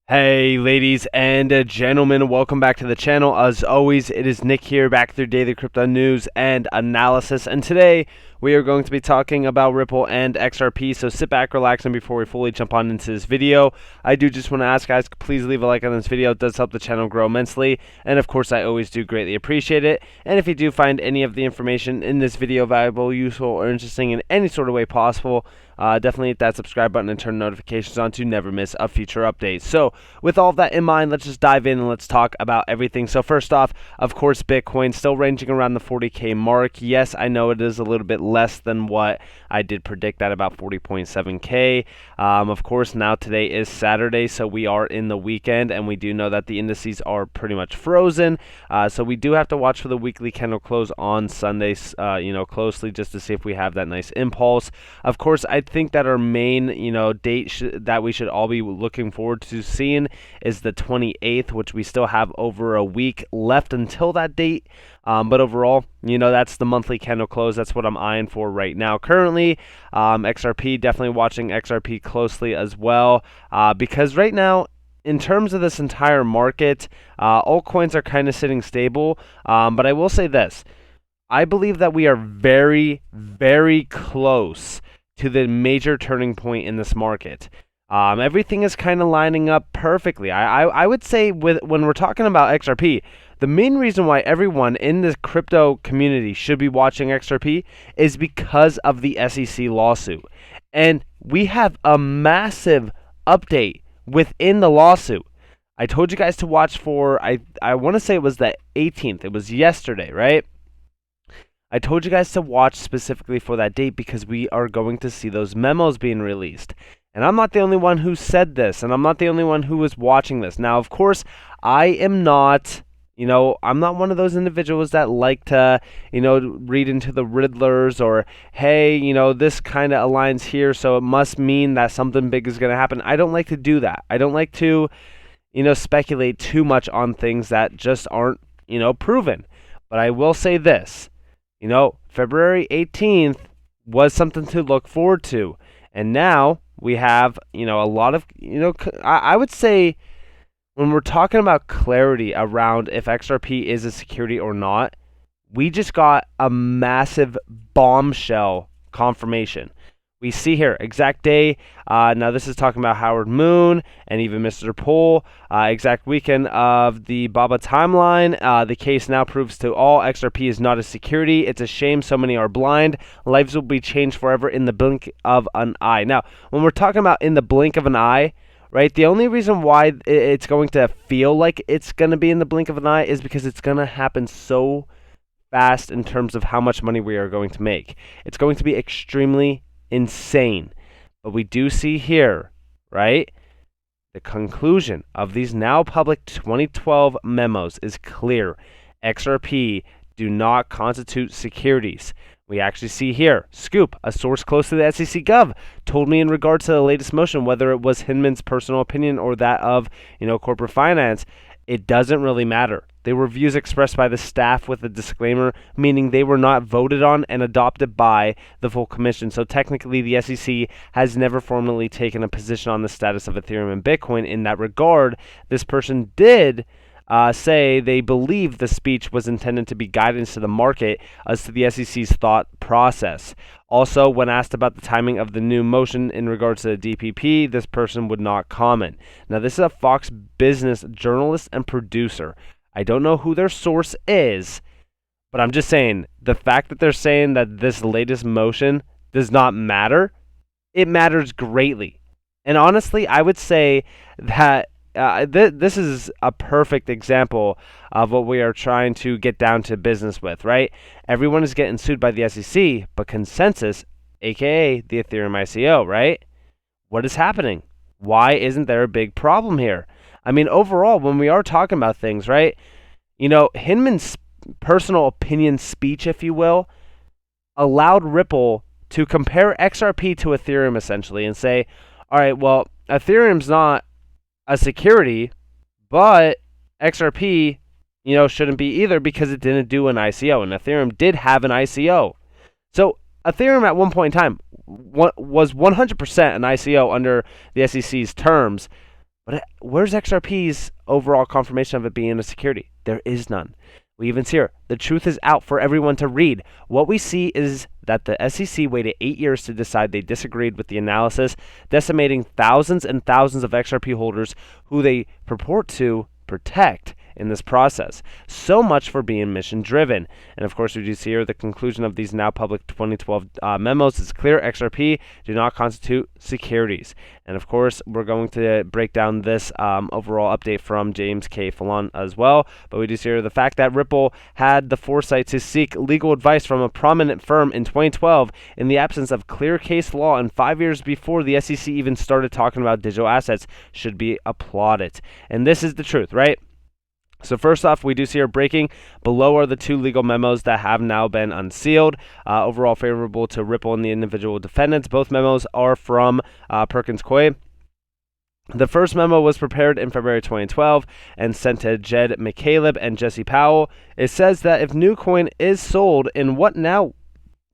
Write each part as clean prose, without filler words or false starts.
Hey ladies and gentlemen, welcome back to the channel. As always, it is Nick here, back with your daily crypto news and analysis, and today we are going to be talking about Ripple and XRP, so sit back, relax, and before we fully jump on into this video, I do just want to ask guys, please leave a like on this video. It does help the channel grow immensely, and of course I always do greatly appreciate it. And if you do find any of the information in this video valuable, useful, or interesting in any sort of way possible, definitely hit that subscribe button and turn notifications on to never miss a future update. So with all of that in mind, let's just dive in and let's talk about everything. So first off, of course, Bitcoin still ranging around the 40K mark. Yes, I know it is a little bit less than what I did predict at about 40.7K. Of course, now today is Saturday, so we are in the weekend, and we do know that the indices are pretty much frozen. So we do have to watch for the weekly candle close on Sundays, closely, just to see if we have that nice impulse. Of course, I think that our main, date that we should all be looking forward to seeing is the 28th, which we still have over a week left until that date. But overall, that's the monthly candle close. That's what I'm eyeing for right now. Currently, XRP, definitely watching XRP closely as well, because right now, in terms of this entire market, altcoins are kind of sitting stable. But I will say this. I believe that we are very, very close to the major turning point in this market. Everything is kind of lining up perfectly. I would say when we're talking about XRP, the main reason why everyone in the crypto community should be watching XRP is because of the SEC lawsuit. And we have a massive update within the lawsuit. I told you guys to watch for, I want to say it was the 18th. It was yesterday, right? I told you guys to watch specifically for that date because we are going to see those memos being released. And I'm not the only one who said this, and I'm not the only one who was watching this. Now, of course, I am not, I'm not one of those individuals that like to, read into the riddlers or, hey, this kind of aligns here, so it must mean that something big is going to happen. I don't like to do that. I don't like to, speculate too much on things that just aren't, proven. But I will say this. February 18th was something to look forward to. And now we have, a lot of, I would say when we're talking about clarity around if XRP is a security or not, we just got a massive bombshell confirmation. We see here, exact day, now this is talking about Howard Moon and even Mr. Poole, exact weekend of the Baba timeline. The case now proves to all XRP is not a security. It's a shame so many are blind. Lives will be changed forever in the blink of an eye. Now, when we're talking about in the blink of an eye, right, the only reason why it's going to feel like it's going to be in the blink of an eye is because it's going to happen so fast in terms of how much money we are going to make. It's going to be extremely insane. But we do see here, right, the conclusion of these now public 2012 memos is clear. XRP do not constitute securities. We actually see here, Scoop, a source close to the SEC Gov, told me in regard to the latest motion, whether it was Hinman's personal opinion or that of, corporate finance, it doesn't really matter. They were views expressed by the staff with a disclaimer, meaning they were not voted on and adopted by the full commission. So technically, the SEC has never formally taken a position on the status of Ethereum and Bitcoin. In that regard, this person did say they believe the speech was intended to be guidance to the market as to the SEC's thought process. Also, when asked about the timing of the new motion in regards to the DPP, this person would not comment. Now, this is a Fox Business journalist and producer. I don't know who their source is, but I'm just saying, the fact that they're saying that this latest motion does not matter, it matters greatly. And honestly, I would say that this is a perfect example of what we are trying to get down to business with, right? Everyone is getting sued by the SEC, but consensus, aka the Ethereum ICO, right? What is happening? Why isn't there a big problem here? I mean, overall, when we are talking about things, right? Hinman's personal opinion speech, if you will, allowed Ripple to compare XRP to Ethereum essentially and say, all right, well, Ethereum's not a security, but XRP, shouldn't be either because it didn't do an ICO, and Ethereum did have an ICO. So Ethereum at one point in time was 100% an ICO under the SEC's terms, But where's XRP's overall confirmation of it being a security? There is none. We even see here, the truth is out for everyone to read. What we see is that the SEC waited 8 years to decide they disagreed with the analysis, decimating thousands and thousands of XRP holders who they purport to protect in this process. So much for being mission driven. And of course, we do see here the conclusion of these now public 2012 memos is clear: XRP do not constitute securities. And of course, we're going to break down this overall update from James K. Fallon as well. But we do see here the fact that Ripple had the foresight to seek legal advice from a prominent firm in 2012 in the absence of clear case law and 5 years before the SEC even started talking about digital assets should be applauded. And this is the truth, right? So first off, we do see our breaking. Below are the 2 legal memos that have now been unsealed. Overall favorable to Ripple and the individual defendants. Both memos are from Perkins Coie. The first memo was prepared in February 2012 and sent to Jed McCaleb and Jesse Powell. It says that if new coin is sold in what now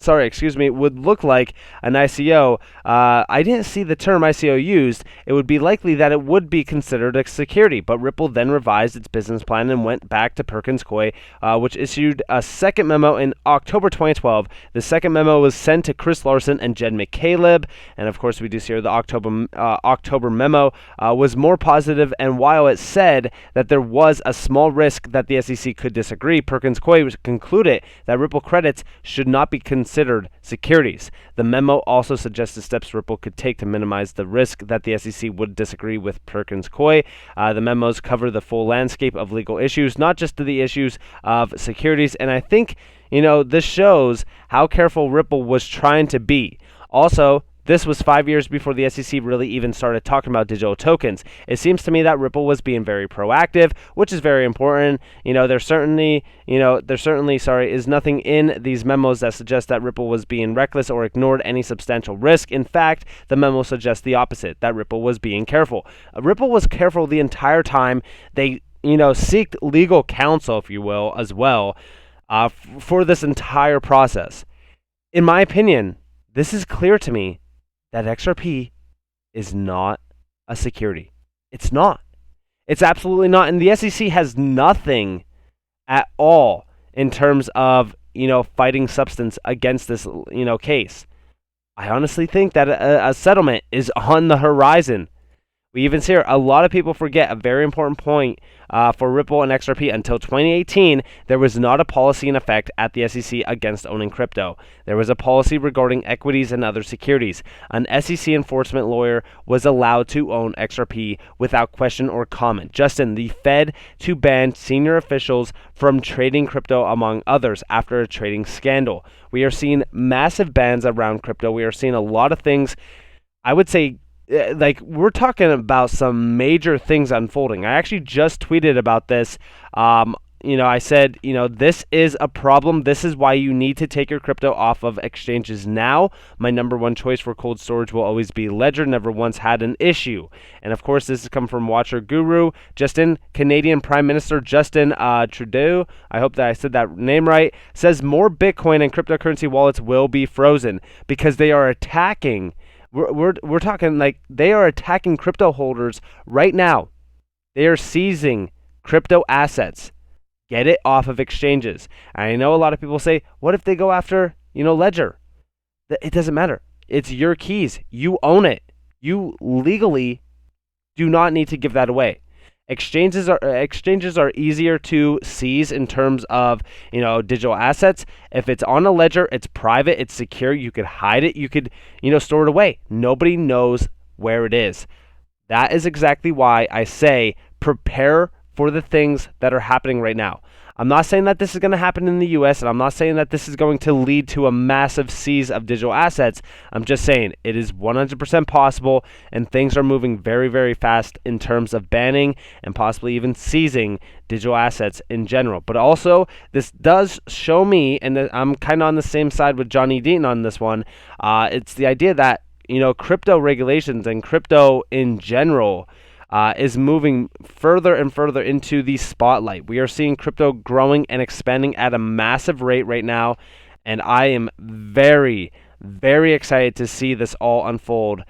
would look like an ICO. I didn't see the term ICO used. It would be likely that it would be considered a security, but Ripple then revised its business plan and went back to Perkins Coie, which issued a second memo in October 2012. The second memo was sent to Chris Larson and Jed McCaleb, and of course we do see here the October memo was more positive, and while it said that there was a small risk that the SEC could disagree, Perkins Coie concluded that Ripple credits should not be considered securities. The memo also suggested steps Ripple could take to minimize the risk that the SEC would disagree with Perkins Coie. The memos cover the full landscape of legal issues, not just the issues of securities. And I think, this shows how careful Ripple was trying to be. Also, this was 5 years before the SEC really even started talking about digital tokens. It seems to me that Ripple was being very proactive, which is very important. There certainly is nothing in these memos that suggests that Ripple was being reckless or ignored any substantial risk. In fact, the memo suggests the opposite, that Ripple was being careful. Ripple was careful the entire time. They, seeked legal counsel, if you will, as well, for this entire process. In my opinion, this is clear to me that XRP is not a security. It's not. It's absolutely not. And the SEC has nothing at all in terms of, fighting substance against this, case. I honestly think that a settlement is on the horizon. We even see here, a lot of people forget a very important point for Ripple and XRP. Until 2018, there was not a policy in effect at the SEC against owning crypto. There was a policy regarding equities and other securities. An SEC enforcement lawyer was allowed to own XRP without question or comment. Justin, the Fed to ban senior officials from trading crypto, among others, after a trading scandal. We are seeing massive bans around crypto. We are seeing a lot of things, I would say, we're talking about some major things unfolding. I actually just tweeted about this. I said, this is a problem. This is why you need to take your crypto off of exchanges now. My number one choice for cold storage will always be Ledger. Never once had an issue. And of course, this has come from Watcher Guru. Canadian Prime Minister Justin Trudeau, I hope that I said that name right, says more Bitcoin and cryptocurrency wallets will be frozen because they are attacking. We're talking like they are attacking crypto holders right now. They are seizing crypto assets. Get it off of exchanges. And I know a lot of people say, what if they go after, Ledger? It doesn't matter. It's your keys. You own it. You legally do not need to give that away. Exchanges are easier to seize in terms of, digital assets. If it's on a ledger, it's private, it's secure. You could hide it. You could, store it away. Nobody knows where it is. That is exactly why I say prepare for the things that are happening right now. I'm not saying that this is going to happen in the US, and I'm not saying that this is going to lead to a massive seize of digital assets. I'm just saying it is 100% possible, and things are moving very, very fast in terms of banning and possibly even seizing digital assets in general. But also, this does show me, and I'm kind of on the same side with Johnny Dean on this one, it's the idea that, crypto regulations and crypto in general is moving further and further into the spotlight. We are seeing crypto growing and expanding at a massive rate right now, and I am very, very excited to see this all unfold,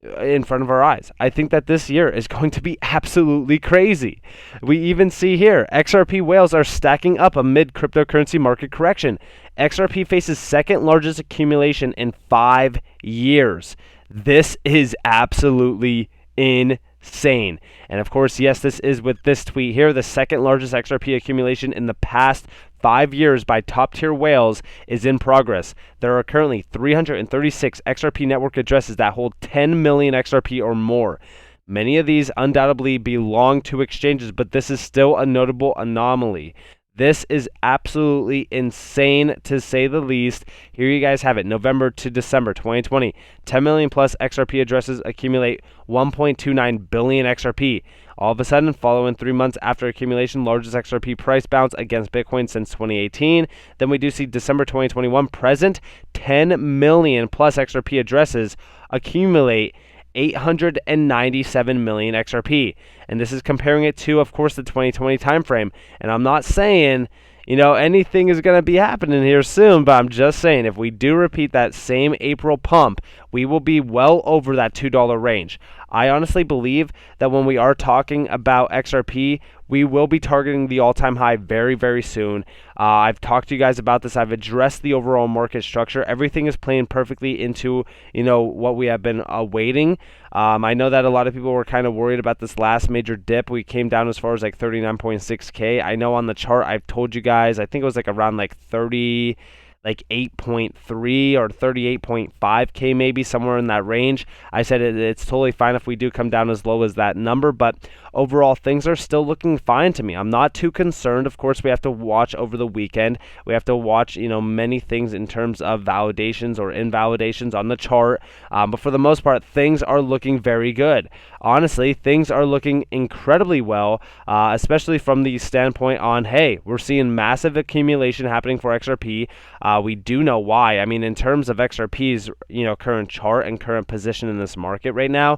in front of our eyes. I think that this year is going to be absolutely crazy. We even see here XRP whales are stacking up amid cryptocurrency market correction. XRP faces second largest accumulation in 5 years. This is absolutely insane. And of course, yes, this is with this tweet here. The second largest XRP accumulation in the past 5 years by top tier whales is in progress. There are currently 336 XRP network addresses that hold 10 million XRP or more. Many of these undoubtedly belong to exchanges, but this is still a notable anomaly. This is absolutely insane, to say the least. Here you guys have it, November to December 2020. 10 million plus XRP addresses accumulate 1.29 billion XRP. All of a sudden, following 3 months after accumulation, largest XRP price bounce against Bitcoin since 2018. Then we do see December 2021 present, 10 million plus XRP addresses accumulate 897 million XRP. And this is comparing it to, of course, the 2020 timeframe. And I'm not saying, anything is going to be happening here soon, but I'm just saying if we do repeat that same April pump, we will be well over that $2 range. I honestly believe that when we are talking about XRP, we will be targeting the all-time high very, very soon. I've talked to you guys about this. I've addressed the overall market structure. Everything is playing perfectly into, what we have been awaiting. I know that a lot of people were kind of worried about this last major dip. We came down as far as like 39.6K. I know on the chart I've told you guys, I think it was like around like 8.3 or 38.5K, maybe somewhere in that range. I said it's totally fine if we do come down as low as that number, but overall things are still looking fine to me. I'm not too concerned. Of course, we have to watch over the weekend. We have to watch, many things in terms of validations or invalidations on the chart. But for the most part, things are looking very good. Honestly, things are looking incredibly well, especially from the standpoint on, hey, we're seeing massive accumulation happening for XRP. We do know why. I mean, in terms of XRP's, current chart and current position in this market right now,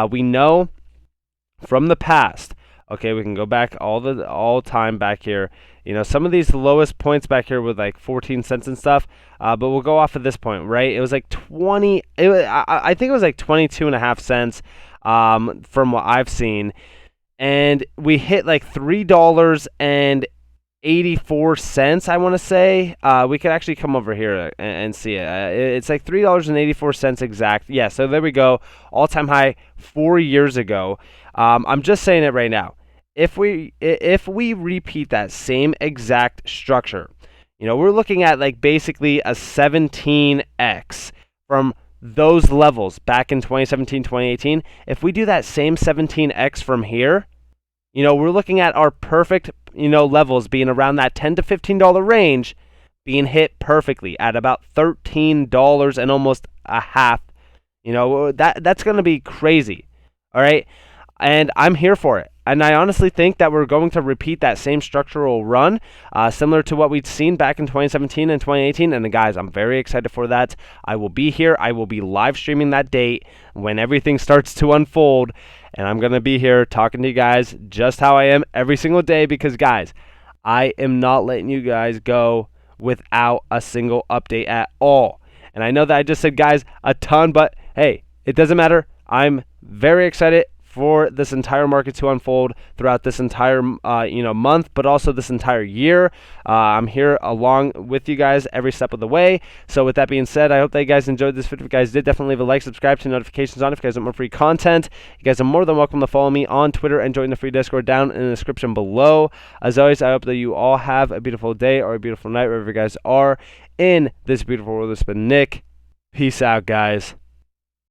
we know from the past. Okay, we can go back all time back here. Some of these lowest points back here with like 14 cents and stuff. But we'll go off of this point, right? It was like 20. I think it was like 22.5 cents. From what I've seen, and we hit like $3.84. I want to say. We could actually come over here and see it. It's like $3.84 exact. Yeah, so there we go. All-time high 4 years ago. I'm just saying it right now. If we repeat that same exact structure, we're looking at like basically a 17x from those levels back in 2017, 2018. If we do that same 17x from here, we're looking at our perfect, levels being around that $10 to $15 range, being hit perfectly at about $13 and almost a half. That's going to be crazy. All right. And I'm here for it. And I honestly think that we're going to repeat that same structural run, similar to what we'd seen back in 2017 and 2018. And guys, I'm very excited for that. I will be here. I will be live streaming that date when everything starts to unfold. And I'm going to be here talking to you guys just how I am every single day because, guys, I am not letting you guys go without a single update at all. And I know that I just said, guys, a ton, but hey, it doesn't matter. I'm very excited for this entire market to unfold throughout this entire month, but also this entire year. I'm here along with you guys every step of the way. So with that being said, I hope that you guys enjoyed this video. If you guys did, definitely leave a like, subscribe, to notifications on if you guys want more free content. You guys are more than welcome to follow me on Twitter and join the free Discord down in the description below. As always, I hope that you all have a beautiful day or a beautiful night wherever you guys are in this beautiful world. It's been Nick. Peace out, guys.